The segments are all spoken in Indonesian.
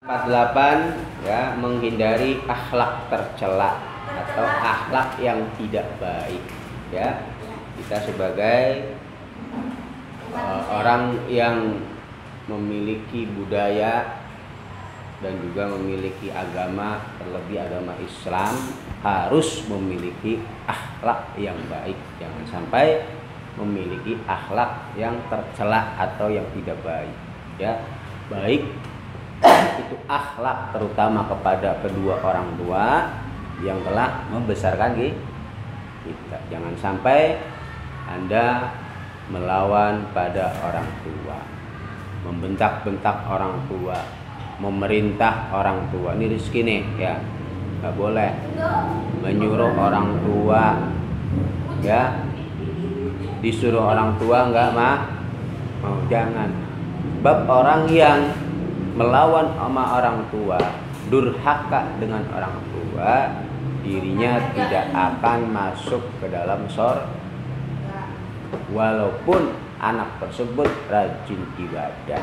48 ya, menghindari akhlak tercela atau akhlak yang tidak baik ya. Kita sebagai orang yang memiliki budaya dan juga memiliki agama, terlebih agama Islam, harus memiliki akhlak yang baik. Jangan sampai memiliki akhlak yang tercela atau yang tidak baik ya. Baik itu akhlak terutama kepada kedua orang tua yang telah membesarkan kita. Jangan sampai Anda melawan pada orang tua, membentak-bentak orang tua, memerintah orang tua. Ini rezeki nih ya, nggak boleh menyuruh orang tua ya, disuruh orang tua nggak mau, jangan. Sebab orang yang melawan sama orang tua, durhaka dengan orang tua, dirinya tidak akan masuk ke dalam surga walaupun anak tersebut rajin ibadah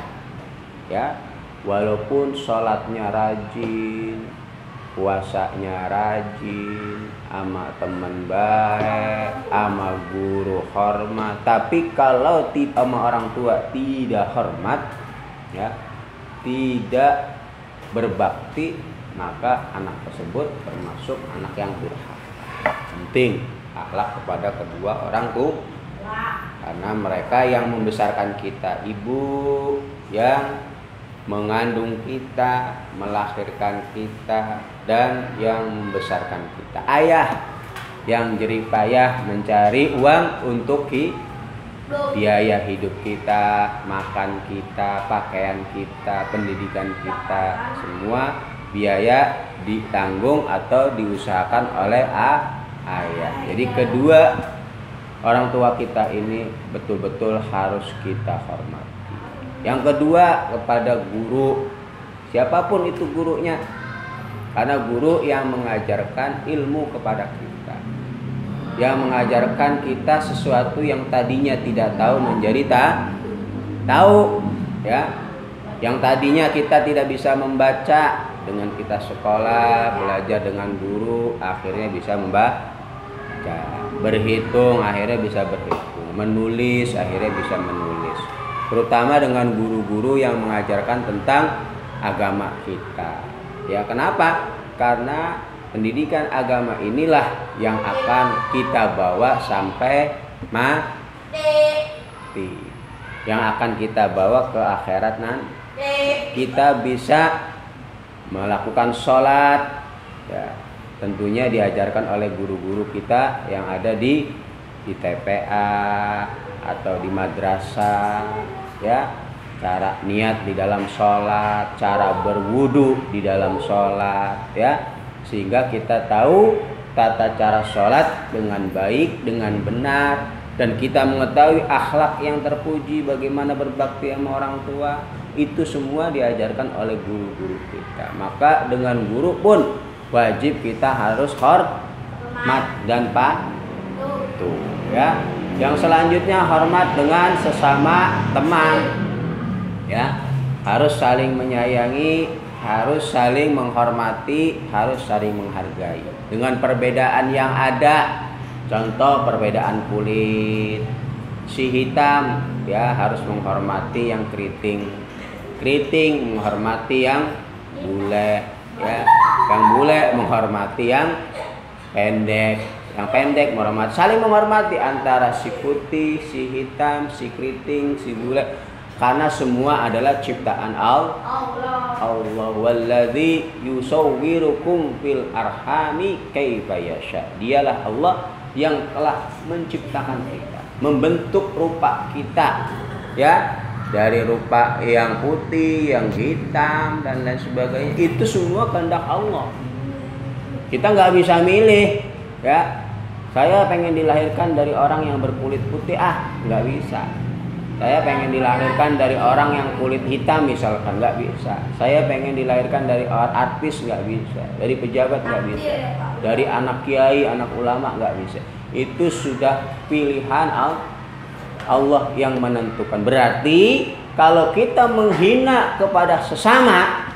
ya, walaupun sholatnya rajin, puasanya rajin, ama teman baik, ama guru hormat, tapi kalau sama orang tua tidak hormat ya, tidak berbakti, maka anak tersebut termasuk anak yang durhaka. Penting akhlak kepada kedua orang tua, karena mereka yang membesarkan kita, ibu yang mengandung kita, melahirkan kita, dan yang membesarkan kita, ayah yang jerih payah mencari uang untuk biaya hidup kita, makan kita, pakaian kita, pendidikan kita, semua biaya ditanggung atau diusahakan oleh ayah. Jadi kedua orang tua kita ini betul-betul harus kita hormati. Yang kedua kepada guru, siapapun itu gurunya, karena guru yang mengajarkan ilmu kepada kita, yang mengajarkan kita sesuatu yang tadinya tidak tahu menjadi tahu ya. Yang tadinya kita tidak bisa membaca, dengan kita sekolah belajar dengan guru akhirnya bisa membaca, berhitung akhirnya bisa berhitung, menulis akhirnya bisa menulis. Terutama dengan guru-guru yang mengajarkan tentang agama kita ya. Kenapa? Karena pendidikan agama inilah yang akan kita bawa sampai mati, yang akan kita bawa ke akhirat nanti. Kita bisa melakukan sholat ya, tentunya diajarkan oleh guru-guru kita yang ada di TPA atau di madrasah ya, cara niat di dalam sholat, cara berwudu di dalam sholat ya, sehingga kita tahu tata cara sholat dengan baik, dengan benar, dan kita mengetahui akhlak yang terpuji, bagaimana berbakti sama orang tua. Itu semua diajarkan oleh guru-guru kita. Maka dengan guru pun wajib kita harus hormat dan patuh ya. Yang selanjutnya hormat dengan sesama teman ya, harus saling menyayangi, harus saling menghormati, harus saling menghargai dengan perbedaan yang ada. Contoh perbedaan kulit, si hitam ya harus menghormati yang keriting menghormati yang bule ya, yang bule menghormati yang pendek menghormati, saling menghormati antara si putih, si hitam, si keriting, si bule, karena semua adalah ciptaan Allah. Walladzi yusawwirukum fil arhami kaifa yasha. Dialah Allah yang telah menciptakan kita, membentuk rupa kita ya, dari rupa yang putih, yang hitam dan lain sebagainya. Itu semua kehendak Allah. Kita nggak bisa milih ya, saya pengen dilahirkan dari orang yang berkulit putih, nggak bisa. Saya pengen dilahirkan dari orang yang kulit hitam misalkan, nggak bisa. Saya pengen dilahirkan dari artis, nggak bisa. Dari pejabat, nggak bisa. Dari anak kiai, anak ulama, nggak bisa. Itu sudah pilihan Allah yang menentukan. Berarti kalau kita menghina kepada sesama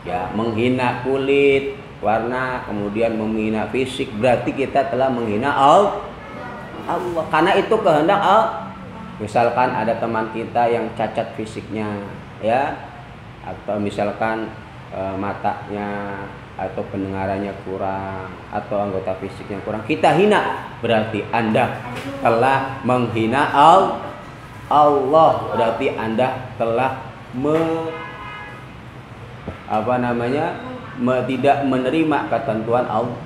Ya, menghina kulit, warna, kemudian menghina fisik, berarti kita telah menghina Allah. Karena itu kehendak Allah. Misalkan ada teman kita yang cacat fisiknya, ya, atau misalkan matanya atau pendengarannya kurang atau anggota fisiknya kurang, kita hina, berarti Anda telah menghina Allah. Berarti Anda telah tidak menerima ketentuan Allah.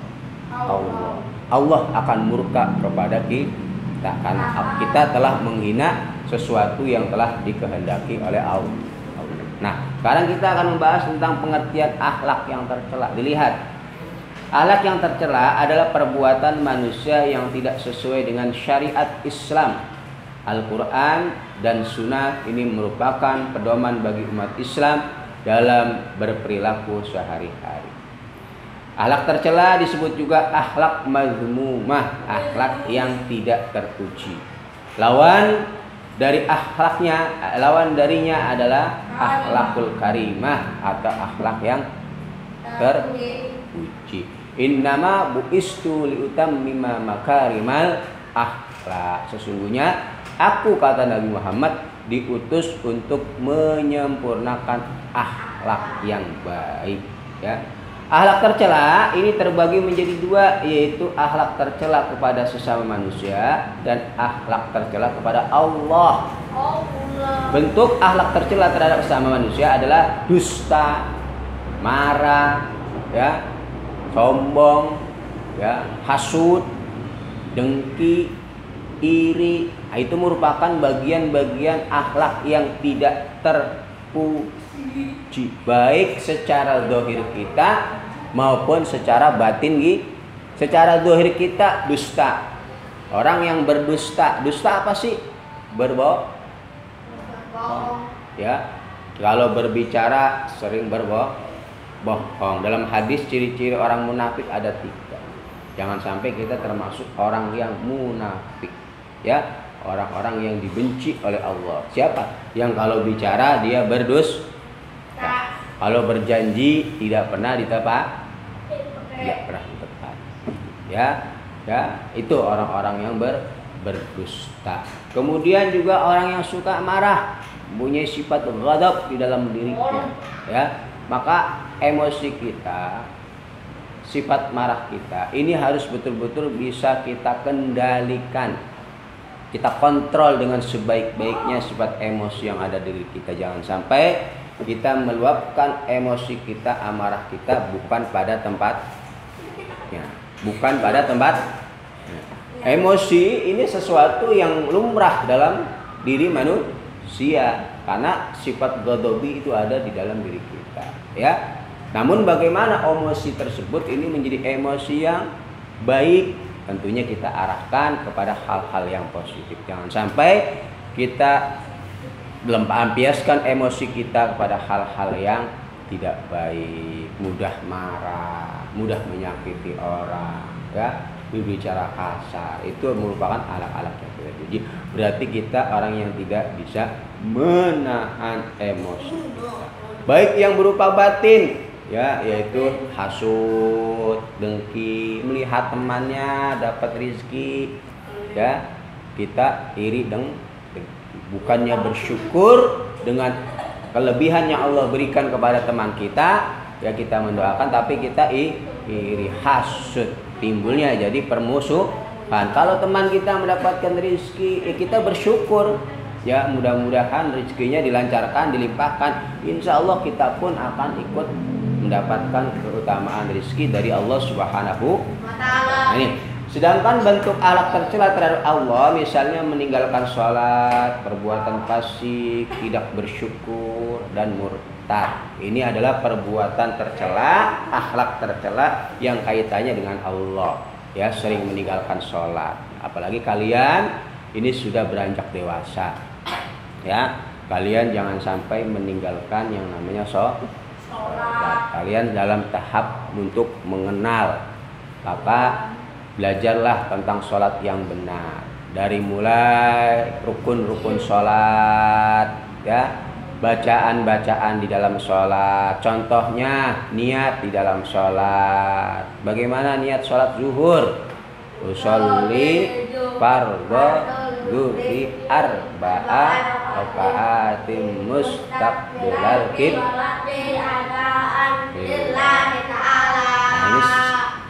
Allah akan murka kepada kita karena kita telah menghina sesuatu yang telah dikehendaki oleh Allah. Nah, sekarang kita akan membahas tentang pengertian akhlak yang tercela. Dilihat, akhlak yang tercela adalah perbuatan manusia yang tidak sesuai dengan syariat Islam. Al-Quran dan Sunnah ini merupakan pedoman bagi umat Islam dalam berperilaku sehari-hari. Akhlak tercela disebut juga akhlak mazmumah, akhlak yang tidak terpuji. Lawan darinya adalah akhlakul karimah atau akhlak yang terpuji. Innama buistu liutammima makarimal akhlak. Sesungguhnya aku, kata Nabi Muhammad, diutus untuk menyempurnakan akhlak yang baik, ya. Akhlak tercela ini terbagi menjadi dua, yaitu akhlak tercela kepada sesama manusia dan akhlak tercela kepada Allah. Bentuk akhlak tercela terhadap sesama manusia adalah dusta, marah, ya, sombong, ya, hasud, dengki, iri. Itu merupakan bagian-bagian akhlak yang tidak terpuji, baik secara zahir kita maupun secara batin. Secara zahir kita dusta. Orang yang berdusta, dusta apa sih? Berbohong. Ya, kalau berbicara sering berbohong. Dalam hadis ciri-ciri orang munafik ada 3. Jangan sampai kita termasuk orang yang munafik, ya. Orang-orang yang dibenci oleh Allah. Siapa? Yang kalau bicara dia berdusta. Kalau berjanji tidak pernah ditepati. Tidak pernah ditepati. Ya, itu orang-orang yang berdusta. Kemudian juga orang yang suka marah, mempunyai sifat ghadab di dalam dirinya, ya. Maka emosi kita, sifat marah kita ini harus betul-betul bisa kita kendalikan. Kita kontrol dengan sebaik-baiknya sifat emosi yang ada di diri kita. Jangan sampai kita meluapkan emosi kita, amarah kita bukan pada tempatnya. Bukan pada tempat. Emosi ini sesuatu yang lumrah dalam diri manusia. Karena sifat ghadabi itu ada di dalam diri kita, ya. Namun bagaimana emosi tersebut ini menjadi emosi yang baik? Tentunya kita arahkan kepada hal-hal yang positif. Jangan sampai kita melampiaskan emosi kita kepada hal-hal yang tidak baik, mudah marah, mudah menyakiti orang, ya, berbicara kasar. Itu merupakan alat-alat yang tidak puji. Berarti kita orang yang tidak bisa menahan emosi kita. Baik yang berupa batin, ya, yaitu hasud, dengki, melihat temannya dapat rezeki, ya, kita iri bukannya bersyukur dengan kelebihan yang Allah berikan kepada teman kita, ya, kita mendoakan, tapi kita iri, hasud, timbulnya jadi permusuhan. Kalau teman kita mendapatkan rezeki, ya kita bersyukur, ya, mudah-mudahan rezekinya dilancarkan, dilimpahkan. Insya Allah kita pun akan ikut mendapatkan keutamaan rezeki dari Allah Subhanahu wa Ta'ala. Ini. Sedangkan bentuk akhlak tercela terhadap Allah, misalnya meninggalkan sholat, perbuatan fasik, tidak bersyukur, dan murtad. Ini adalah perbuatan tercela, akhlak tercela yang kaitannya dengan Allah. Ya, sering meninggalkan sholat. Apalagi kalian ini sudah beranjak dewasa. Ya, kalian jangan sampai meninggalkan yang namanya sholat. Kalian dalam tahap untuk mengenal, maka belajarlah tentang sholat yang benar, dari mulai rukun-rukun sholat, ya, bacaan-bacaan di dalam sholat. Contohnya niat di dalam sholat. Bagaimana niat sholat zuhur? Usolli fardhu zuhri arba'a raka'atin mustaqbilal qiblah. Nah, ini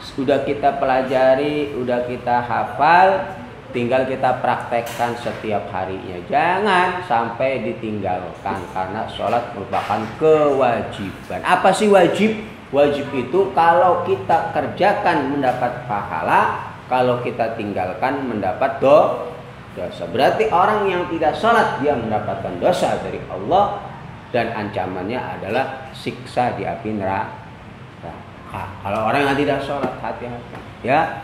sudah kita pelajari, udah kita hafal, tinggal kita praktekkan setiap harinya. Jangan sampai ditinggalkan karena sholat merupakan kewajiban. Apa sih wajib? Wajib itu kalau kita kerjakan mendapat pahala, kalau kita tinggalkan mendapat dosa. Berarti orang yang tidak sholat dia mendapatkan dosa dari Allah dan ancamannya adalah siksa di api neraka. Kalau orang yang tidak sholat, hati-hati ya.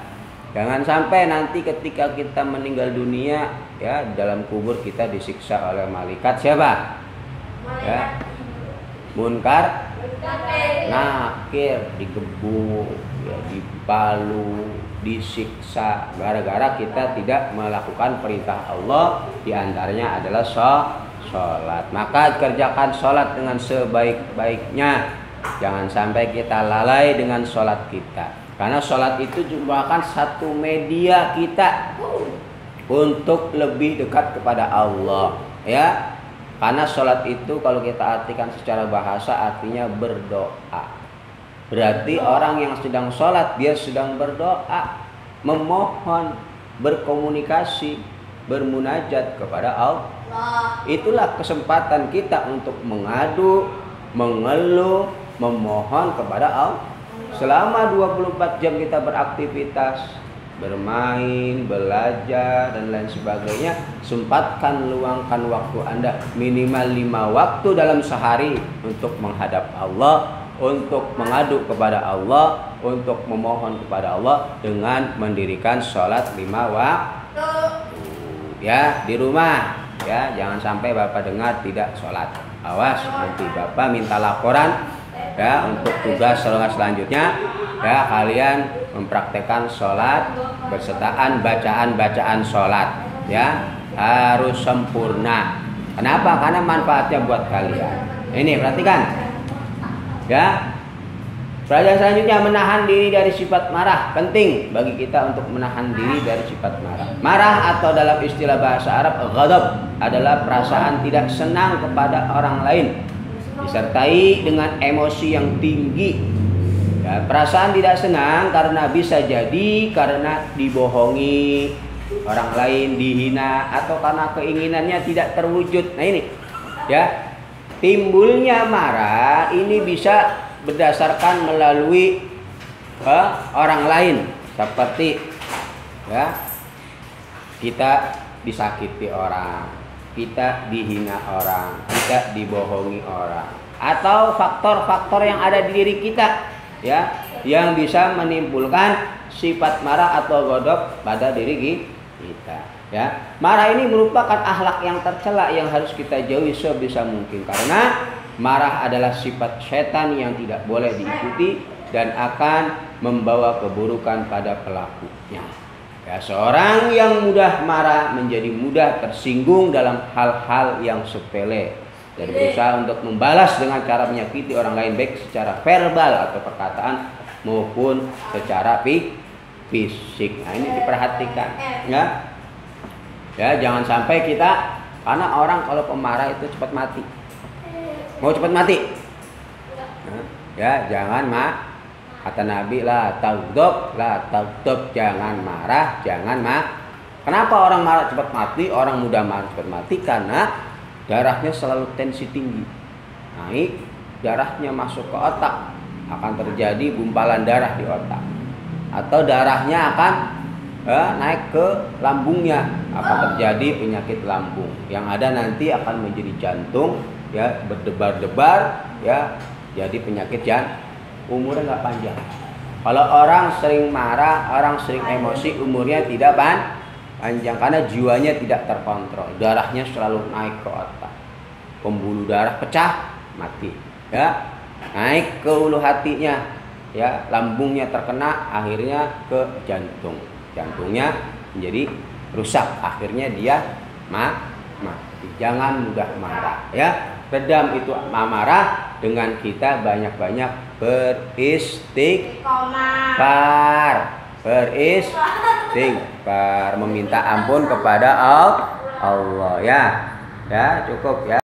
Jangan sampai nanti ketika kita meninggal dunia ya, dalam kubur kita disiksa oleh malaikat siapa? Ya. Munkar, nakir, digebuk, ya, dipalu, disiksa gara-gara kita tidak melakukan perintah Allah, diantaranya adalah sholat. Maka kerjakan sholat dengan sebaik-baiknya. Jangan sampai kita lalai dengan sholat kita, karena sholat itu merupakan satu media kita untuk lebih dekat kepada Allah ya. Karena sholat itu kalau kita artikan secara bahasa artinya berdoa. Berarti orang yang sedang sholat dia sedang berdoa, memohon, berkomunikasi, bermunajat kepada Allah. Itulah kesempatan kita untuk mengadu, mengeluh, memohon kepada Allah. Selama 24 jam kita beraktivitas, bermain, belajar dan lain sebagainya, sempatkan, luangkan waktu Anda minimal 5 waktu dalam sehari untuk menghadap Allah, untuk mengadu kepada Allah, untuk memohon kepada Allah dengan mendirikan sholat 5 waktu ya di rumah ya. Jangan sampai Bapak dengar tidak sholat, awas nanti Bapak minta laporan ya untuk tugas selanjutnya ya. Kalian mempraktekkan sholat bersertaan bacaan sholat ya, harus sempurna. Kenapa? Karena manfaatnya buat kalian. Ini perhatikan ya. Pelajaran selanjutnya, menahan diri dari sifat marah. Penting bagi kita untuk menahan diri dari sifat marah. Marah atau dalam istilah bahasa Arab ghadab adalah perasaan tidak senang kepada orang lain disertai dengan emosi yang tinggi ya. Perasaan tidak senang karena bisa jadi karena dibohongi orang lain, dihina, atau karena keinginannya tidak terwujud. Nah ini ya, timbulnya marah ini bisa berdasarkan melalui orang lain, seperti ya kita disakiti orang, kita dihina orang, kita dibohongi orang, atau faktor-faktor yang ada di diri kita ya, yang bisa menimbulkan sifat marah atau ghadab pada diri kita ya. Marah ini merupakan akhlak yang tercela yang harus kita jauhi sebisa mungkin, karena marah adalah sifat setan yang tidak boleh diikuti dan akan membawa keburukan pada pelakunya. Ya, seorang yang mudah marah menjadi mudah tersinggung dalam hal-hal yang sepele dan berusaha untuk membalas dengan cara menyakiti orang lain, baik secara verbal atau perkataan maupun secara fisik. Nah, ini diperhatikan ya. Ya, jangan sampai kita, karena orang kalau pemarah itu cepat mati. Mau cepat mati ya, jangan kata Nabi la taghdab, jangan marah, jangan Kenapa orang marah cepat mati, orang muda marah cepat mati? Karena darahnya selalu tensi tinggi, naik, darahnya masuk ke otak, akan terjadi gumpalan darah di otak, atau darahnya akan naik ke lambungnya, akan terjadi penyakit lambung yang ada nanti akan menjadi jantung ya, berdebar-debar ya, jadi penyakit jantung. Umurnya nggak panjang. Kalau orang sering marah, orang sering emosi, umurnya tidak panjang karena jiwanya tidak terkontrol, darahnya selalu naik ke otak, pembuluh darah pecah, mati ya, naik ke ulu hatinya ya, lambungnya terkena, akhirnya ke jantung, jantungnya menjadi rusak, akhirnya dia mati. Jangan mudah marah ya. redam itu amarah dengan kita banyak-banyak beristighfar, meminta ampun kepada Allah ya. Ya, cukup ya.